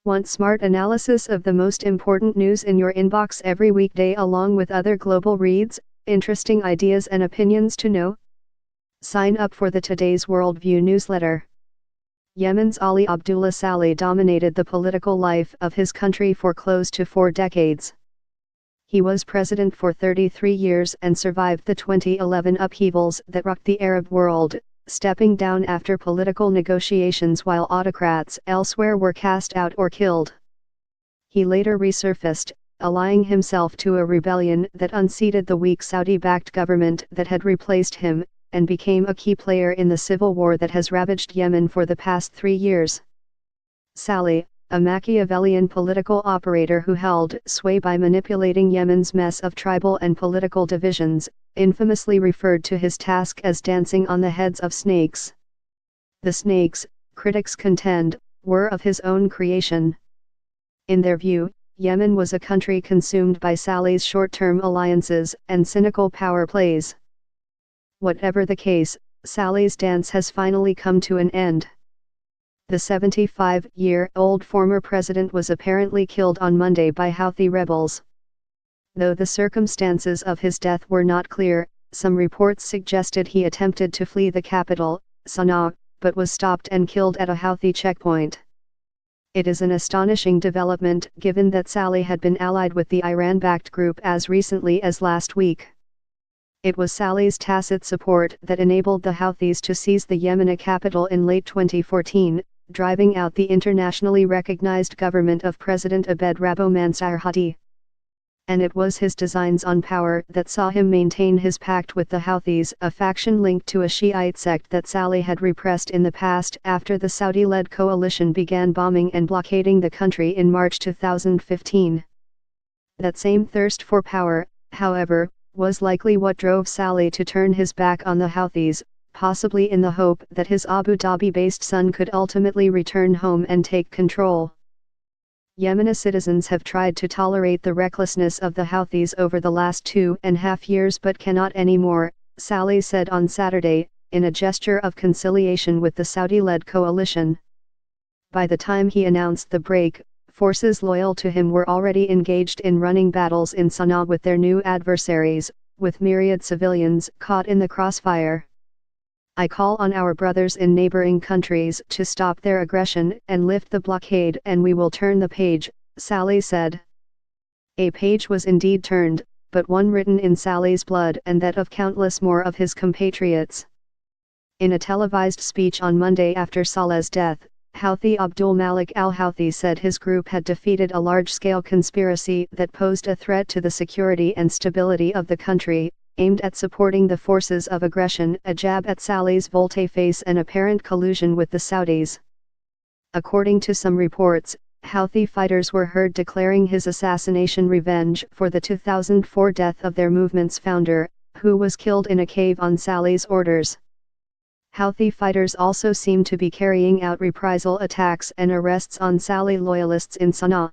Want smart analysis of the most important news in your inbox every weekday along with other global reads, interesting ideas and opinions to know? Sign up for the Today's Worldview newsletter. Yemen's Ali Abdullah Saleh dominated the political life of his country for close to 4 decades. He was president for 33 years and survived the 2011 upheavals that rocked the Arab world, stepping down after political negotiations while autocrats elsewhere were cast out or killed. He later resurfaced, allying himself to a rebellion that unseated the weak Saudi-backed government that had replaced him, and became a key player in the civil war that has ravaged Yemen for the past 3 years. Saleh, a Machiavellian political operator who held sway by manipulating Yemen's mess of tribal and political divisions, infamously referred to his task as dancing on the heads of snakes. The snakes, critics contend, were of his own creation. In their view, Yemen was a country consumed by Saleh's short-term alliances and cynical power plays. Whatever the case, Saleh's dance has finally come to an end. The 75-year-old former president was apparently killed on Monday by Houthi rebels. Though the circumstances of his death were not clear, some reports suggested he attempted to flee the capital, Sana'a, but was stopped and killed at a Houthi checkpoint. It is an astonishing development given that Saleh had been allied with the Iran-backed group as recently as last week. It was Saleh's tacit support that enabled the Houthis to seize the Yemeni capital in late 2014, driving out the internationally recognized government of President Abed Rabbo Mansur Hadi. And it was his designs on power that saw him maintain his pact with the Houthis, a faction linked to a Shiite sect that Saleh had repressed in the past after the Saudi-led coalition began bombing and blockading the country in March 2015. That same thirst for power, however, was likely what drove Saleh to turn his back on the Houthis, possibly in the hope that his Abu Dhabi-based son could ultimately return home and take control. Yemeni citizens have tried to tolerate the recklessness of the Houthis over the last 2.5 years but cannot anymore, Saleh said on Saturday, in a gesture of conciliation with the Saudi-led coalition. By the time he announced the break, forces loyal to him were already engaged in running battles in Sana'a with their new adversaries, with myriad civilians caught in the crossfire. I call on our brothers in neighboring countries to stop their aggression and lift the blockade, and we will turn the page, Saleh said. A page was indeed turned, but one written in Saleh's blood and that of countless more of his compatriots. In a televised speech on Monday after Saleh's death, Houthi Abdul Malik al-Houthi said his group had defeated a large-scale conspiracy that posed a threat to the security and stability of the country, aimed at supporting the forces of aggression, a jab at Saleh's volte-face and apparent collusion with the Saudis. According to some reports, Houthi fighters were heard declaring his assassination revenge for the 2004 death of their movement's founder, who was killed in a cave on Saleh's orders. Houthi fighters also seem to be carrying out reprisal attacks and arrests on Saleh loyalists in Sana'a.